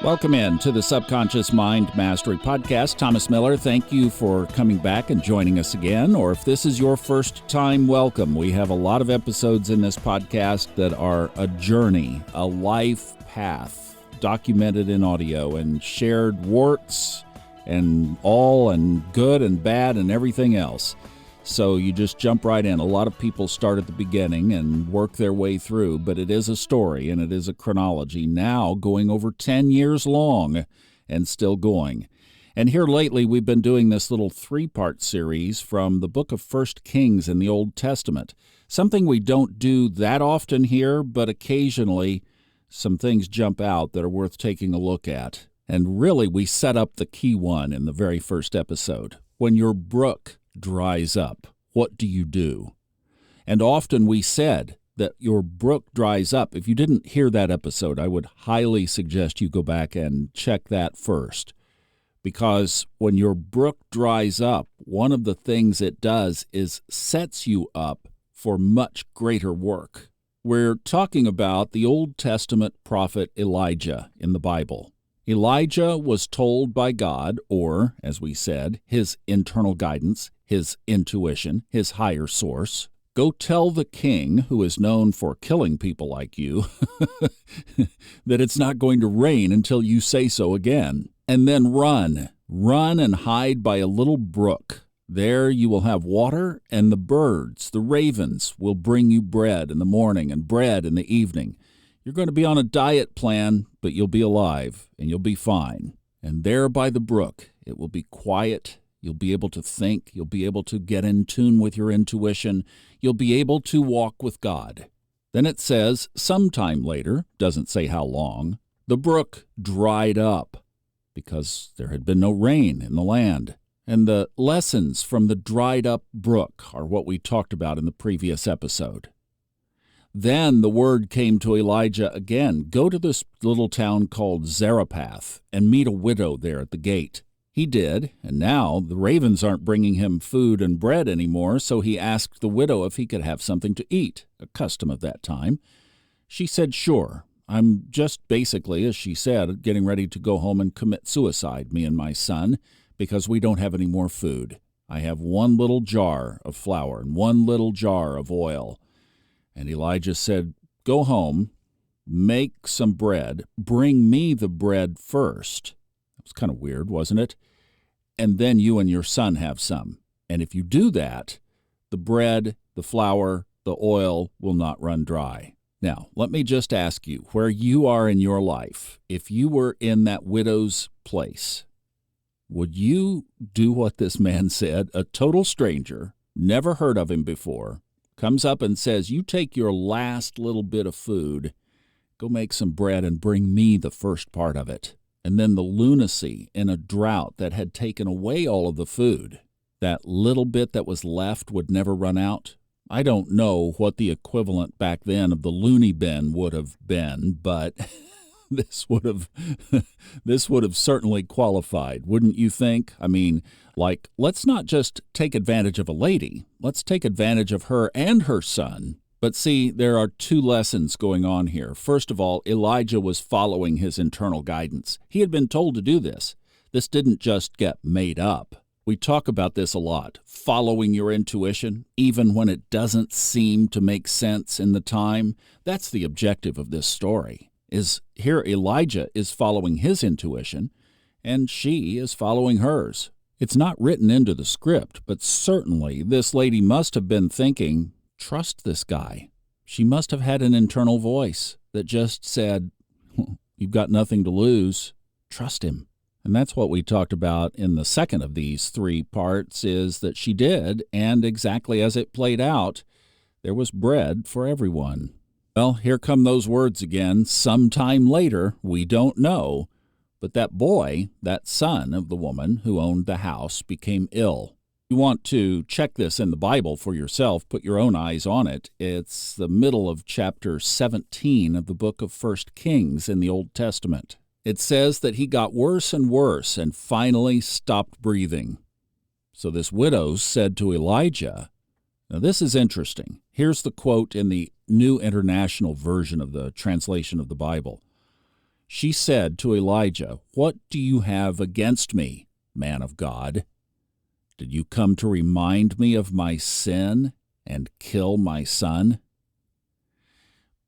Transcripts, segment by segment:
Welcome in to the Subconscious Mind Mastery Podcast. Thomas Miller, thank you for coming back and joining us again. Or if this is your first time, welcome. We have a lot of episodes in this podcast that are a journey, a life path, documented in audio and shared warts and all and good and bad and everything else. So you just jump right in. A lot of people start at the beginning and work their way through, but it is a story and it is a chronology now going over 10 years long and still going. And here lately we've been doing this little three-part series from the book of 1 Kings in the Old Testament. Something we don't do that often here, but occasionally some things jump out that are worth taking a look at. And really we set up the key one in the very first episode. When your brook dries up, what do you do? And often we said that your brook dries up. If you didn't hear that episode, I would highly suggest you go back and check that first. Because when your brook dries up, one of the things it does is sets you up for much greater work. We're talking about the Old Testament prophet Elijah in the Bible. Elijah was told by God, or, as we said, his internal guidance, his intuition, his higher source, go tell the king, who is known for killing people like you, that it's not going to rain until you say so again. And then run and hide by a little brook. There you will have water, and the birds, the ravens, will bring you bread in the morning and bread in the evening. You're going to be on a diet plan, but you'll be alive, and you'll be fine. And there by the brook, it will be quiet. You'll be able to think. You'll be able to get in tune with your intuition. You'll be able to walk with God. Then it says, sometime later, doesn't say how long, the brook dried up because there had been no rain in the land. And the lessons from the dried up brook are what we talked about in the previous episode. Then the word came to Elijah again, go to this little town called Zarephath and meet a widow there at the gate. He did, and now the ravens aren't bringing him food and bread anymore, so he asked the widow if he could have something to eat, a custom of that time. She said, sure. I'm just basically, as she said, getting ready to go home and commit suicide, me and my son, because we don't have any more food. I have one little jar of flour and one little jar of oil. And Elijah said, go home, make some bread, bring me the bread first. It was kind of weird, wasn't it? And then you and your son have some. And if you do that, the bread, the flour, the oil will not run dry. Now, let me just ask you, where you are in your life, if you were in that widow's place, would you do what this man said? A total stranger, never heard of him before, comes up and says, you take your last little bit of food, go make some bread and bring me the first part of it. And then the lunacy in a drought that had taken away all of the food, that little bit that was left would never run out. I don't know what the equivalent back then of the loony bin would have been, but this would have certainly qualified, wouldn't you think? I mean, like, let's not just take advantage of a lady. Let's take advantage of her and her son. But see, there are two lessons going on here. First of all, Elijah was following his internal guidance. He had been told to do this. This didn't just get made up. We talk about this a lot, following your intuition, even when it doesn't seem to make sense in the time. That's the objective of this story. Is here Elijah is following his intuition, and she is following hers. It's not written into the script, but certainly this lady must have been thinking, trust this guy. She must have had an internal voice that just said, you've got nothing to lose. Trust him. And that's what we talked about in the second of these three parts, is that she did, and exactly as it played out, there was bread for everyone. Well, here come those words again. Sometime later, we don't know, but that boy, that son of the woman who owned the house, became ill. You want to check this in the Bible for yourself, put your own eyes on it. It's the middle of chapter 17 of the book of 1 Kings in the Old Testament. It says that he got worse and worse and finally stopped breathing. So this widow said to Elijah, now this is interesting. Here's the quote in the New International Version of the translation of the Bible. She said to Elijah, "What do you have against me, man of God? Did you come to remind me of my sin and kill my son?"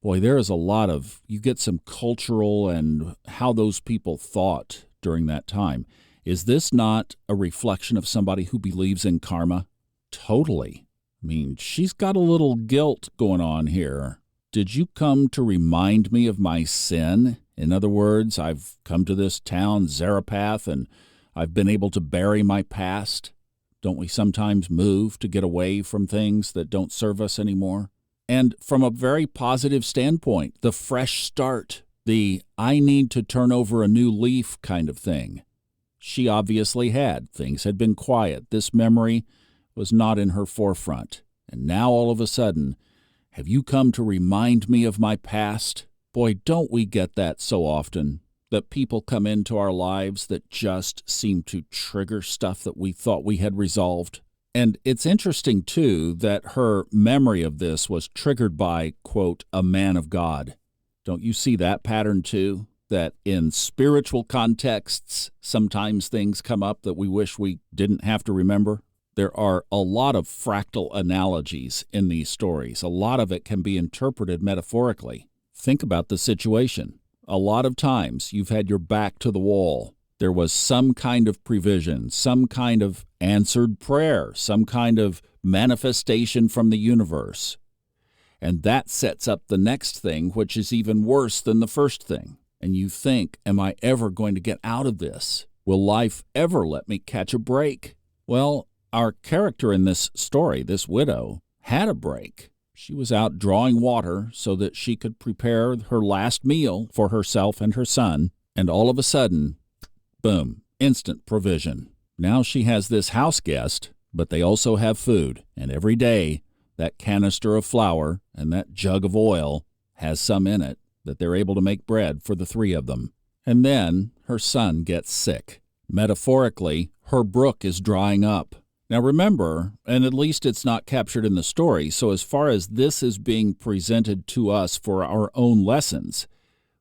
Boy, there is a lot of, you get some cultural and how those people thought during that time. Is this not a reflection of somebody who believes in karma? Totally. I mean, she's got a little guilt going on here. Did you come to remind me of my sin? In other words, I've come to this town, Zarephath, and I've been able to bury my past. Don't we sometimes move to get away from things that don't serve us anymore? And from a very positive standpoint, the fresh start, the I need to turn over a new leaf kind of thing. She obviously had. Things had been quiet. This memory was not in her forefront. And now all of a sudden, have you come to remind me of my past? Boy, don't we get that so often, that people come into our lives that just seem to trigger stuff that we thought we had resolved. And it's interesting, too, that her memory of this was triggered by, quote, a man of God. Don't you see that pattern, too? That in spiritual contexts, sometimes things come up that we wish we didn't have to remember. There are a lot of fractal analogies in these stories. A lot of it can be interpreted metaphorically. Think about the situation. A lot of times you've had your back to the wall. There was some kind of provision, some kind of answered prayer, some kind of manifestation from the universe. And that sets up the next thing, which is even worse than the first thing. And you think, am I ever going to get out of this? Will life ever let me catch a break? Well, our character in this story, this widow, had a break. She was out drawing water so that she could prepare her last meal for herself and her son. And all of a sudden, boom, instant provision. Now she has this house guest, but they also have food. And every day, that canister of flour and that jug of oil has some in it that they're able to make bread for the three of them. And then her son gets sick. Metaphorically, her brook is drying up. Now remember, and at least it's not captured in the story, so as far as this is being presented to us for our own lessons,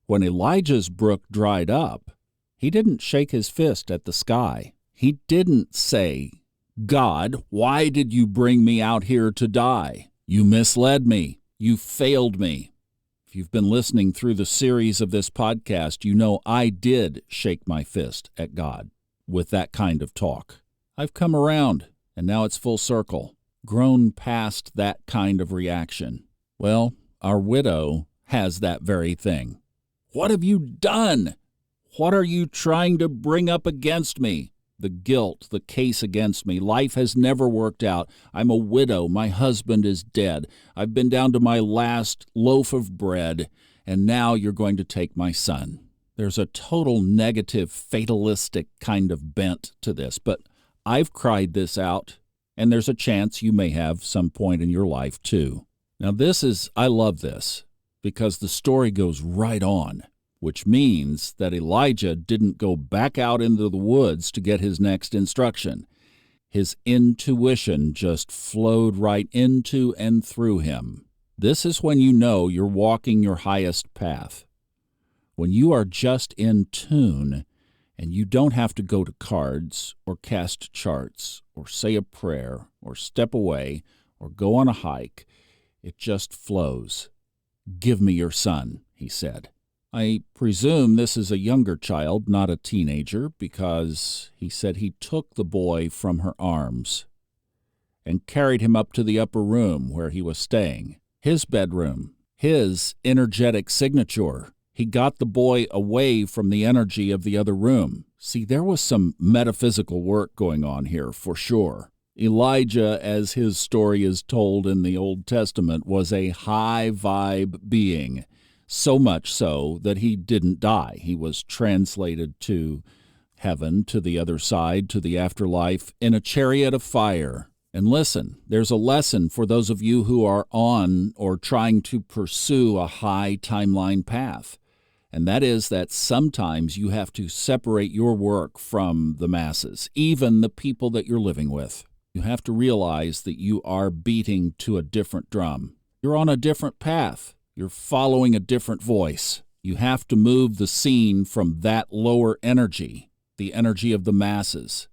when Elijah's brook dried up, he didn't shake his fist at the sky. He didn't say, "God, why did you bring me out here to die? You misled me. You failed me." If you've been listening through the series of this podcast, you know I did shake my fist at God with that kind of talk. I've come around, and now it's full circle, grown past that kind of reaction. Well, our widow has that very thing. What have you done? What are you trying to bring up against me? The guilt, the case against me. Life has never worked out. I'm a widow. My husband is dead. I've been down to my last loaf of bread, and now you're going to take my son. There's a total negative, fatalistic kind of bent to this, but I've cried this out, and there's a chance you may have some point in your life too. Now I love this, because the story goes right on, which means that Elijah didn't go back out into the woods to get his next instruction. His intuition just flowed right into and through him. This is when you know you're walking your highest path. When you are just in tune and you don't have to go to cards or cast charts or say a prayer or step away or go on a hike. It just flows. "Give me your son," he said. I presume this is a younger child, not a teenager, because he said he took the boy from her arms and carried him up to the upper room where he was staying, his bedroom, his energetic signature. He got the boy away from the energy of the other room. See, there was some metaphysical work going on here for sure. Elijah, as his story is told in the Old Testament, was a high vibe being. So much so that he didn't die. He was translated to heaven, to the other side, to the afterlife, in a chariot of fire. And listen, there's a lesson for those of you who are on or trying to pursue a high timeline path. And that is that sometimes you have to separate your work from the masses, even the people that you're living with. You have to realize that you are beating to a different drum. You're on a different path. You're following a different voice. You have to move the scene from that lower energy, the energy of the masses,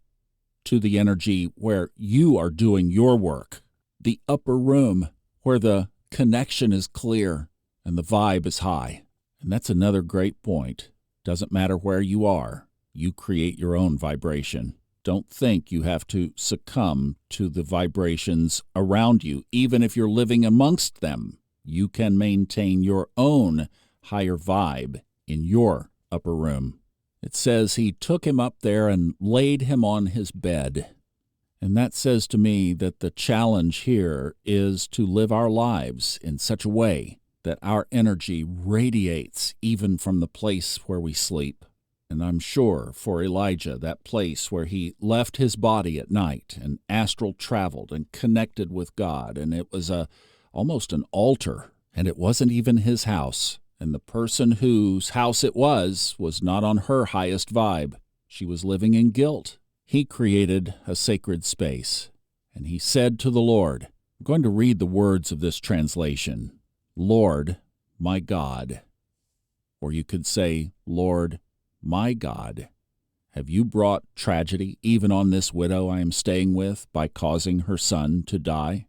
to the energy where you are doing your work, the upper room where the connection is clear and the vibe is high. And that's another great point. Doesn't matter where you are, you create your own vibration. Don't think you have to succumb to the vibrations around you, even if you're living amongst them. You can maintain your own higher vibe in your upper room. It says he took him up there and laid him on his bed. And that says to me that the challenge here is to live our lives in such a way that our energy radiates even from the place where we sleep. And I'm sure for Elijah, that place where he left his body at night and astral traveled and connected with God, and it was almost an altar, and it wasn't even his house. And the person whose house it was not on her highest vibe. She was living in guilt. He created a sacred space, and he said to the Lord, I'm going to read the words of this translation, Lord, my God. Or you could say, Lord, my God, have you brought tragedy even on this widow I am staying with by causing her son to die?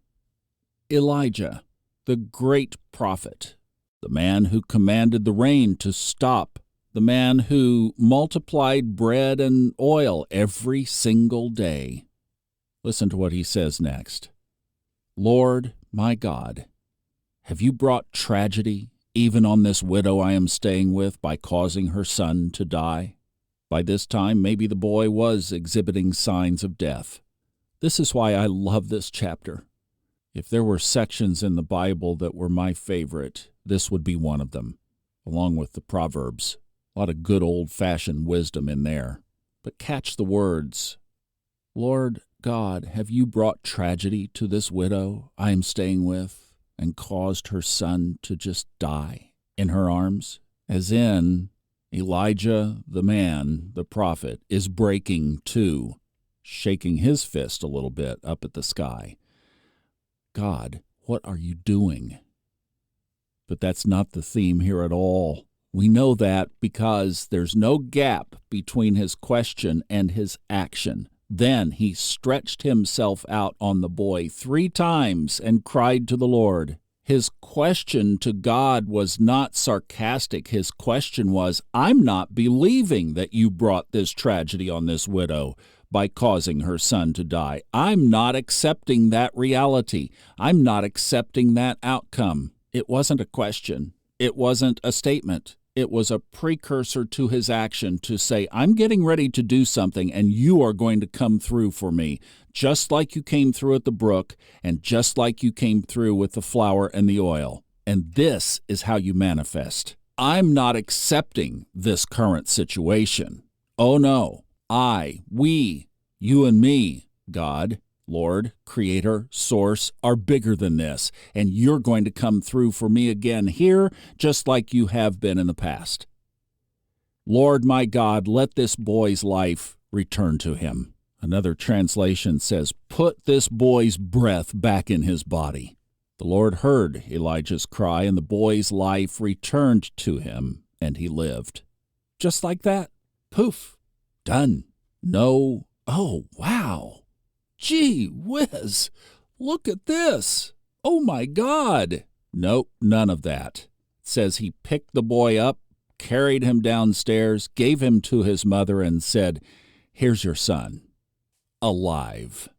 Elijah, the great prophet, the man who commanded the rain to stop, the man who multiplied bread and oil every single day. Listen to what he says next. Lord, my God, have you brought tragedy even on this widow I am staying with by causing her son to die? By this time, maybe the boy was exhibiting signs of death. This is why I love this chapter. If there were sections in the Bible that were my favorite, this would be one of them, along with the Proverbs. A lot of good old-fashioned wisdom in there. But catch the words. Lord God, have you brought tragedy to this widow I am staying with and caused her son to just die in her arms? As in, Elijah, the man, the prophet, is breaking too, shaking his fist a little bit up at the sky. God, what are you doing? But that's not the theme here at all. We know that because there's no gap between his question and his action. Then he stretched himself out on the boy 3 times and cried to the Lord. His question to God was not sarcastic. His question was, I'm not believing that you brought this tragedy on this widow by causing her son to die. I'm not accepting that reality. I'm not accepting that outcome. It wasn't a question. It wasn't a statement. It was a precursor to his action to say, I'm getting ready to do something, and you are going to come through for me, just like you came through at the brook, and just like you came through with the flour and the oil. And this is how you manifest. I'm not accepting this current situation. Oh no, we, you and me, God, Lord, Creator, Source, are bigger than this, and you're going to come through for me again here, just like you have been in the past. Lord, my God, let this boy's life return to him. Another translation says, put this boy's breath back in his body. The Lord heard Elijah's cry, and the boy's life returned to him, and he lived. Just like that. Poof. Done. No. Oh, wow. Gee whiz, look at this. Oh, my God. Nope, none of that. It says he picked the boy up, carried him downstairs, gave him to his mother, and said, here's your son, alive.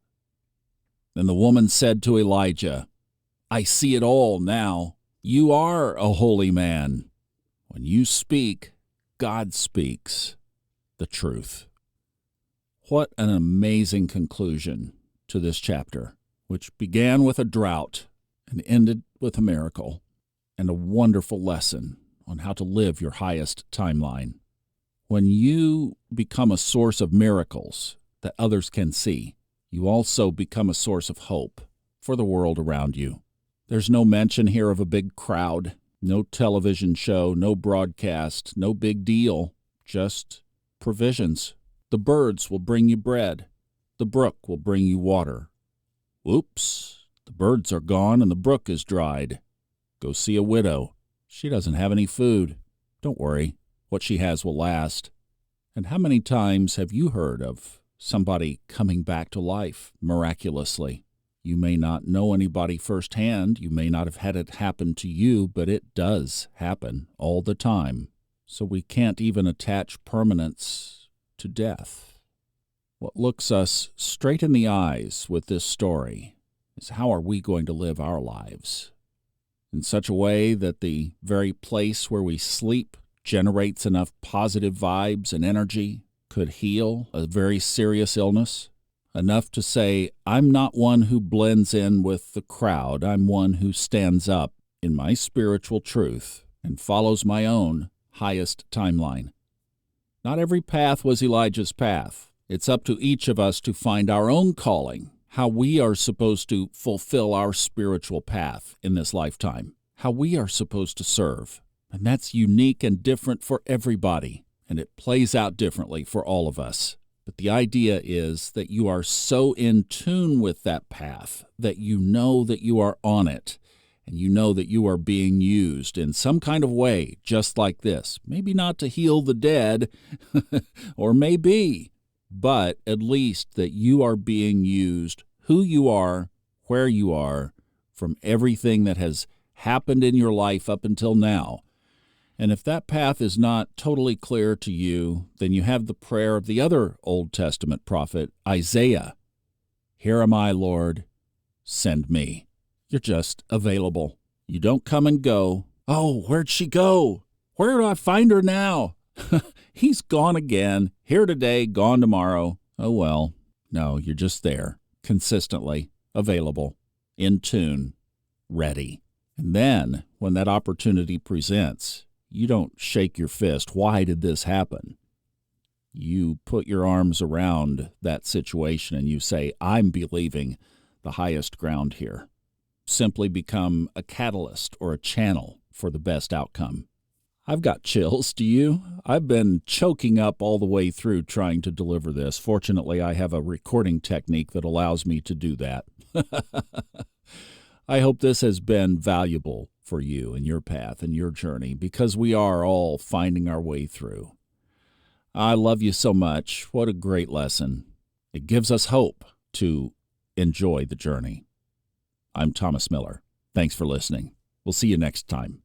Then the woman said to Elijah, I see it all now. You are a holy man. When you speak, God speaks the truth. What an amazing conclusion to this chapter, which began with a drought and ended with a miracle, and a wonderful lesson on how to live your highest timeline. When you become a source of miracles that others can see, you also become a source of hope for the world around you. There's no mention here of a big crowd, no television show, no broadcast, no big deal, just provisions. The birds will bring you bread. The brook will bring you water. Oops, the birds are gone and the brook is dried. Go see a widow. She doesn't have any food. Don't worry, what she has will last. And how many times have you heard of somebody coming back to life miraculously? You may not know anybody firsthand, you may not have had it happen to you, but it does happen all the time. So we can't even attach permanence to death. What looks us straight in the eyes with this story is how are we going to live our lives? In such a way that the very place where we sleep generates enough positive vibes and energy, could heal a very serious illness, enough to say, I'm not one who blends in with the crowd, I'm one who stands up in my spiritual truth and follows my own highest timeline. Not every path was Elijah's path. It's up to each of us to find our own calling, how we are supposed to fulfill our spiritual path in this lifetime, how we are supposed to serve. And that's unique and different for everybody, and it plays out differently for all of us. But the idea is that you are so in tune with that path that you know that you are on it, and you know that you are being used in some kind of way, just like this. Maybe not to heal the dead, or maybe, but at least that you are being used, who you are, where you are, from everything that has happened in your life up until now. And if that path is not totally clear to you, then you have the prayer of the other Old Testament prophet, Isaiah. Here am I, Lord, send me. You're just available. You don't come and go. Oh, where'd she go? Where do I find her now? He's gone again. Here today, gone tomorrow. Oh, well. No, you're just there, consistently, available, in tune, ready. And then, when that opportunity presents, you don't shake your fist. Why did this happen? You put your arms around that situation and you say, I'm believing the highest ground here. Simply become a catalyst or a channel for the best outcome. I've got chills, do you? I've been choking up all the way through trying to deliver this. Fortunately, I have a recording technique that allows me to do that. I hope this has been valuable for you and your path and your journey, because we are all finding our way through. I love you so much. What a great lesson. It gives us hope to enjoy the journey. I'm Thomas Miller. Thanks for listening. We'll see you next time.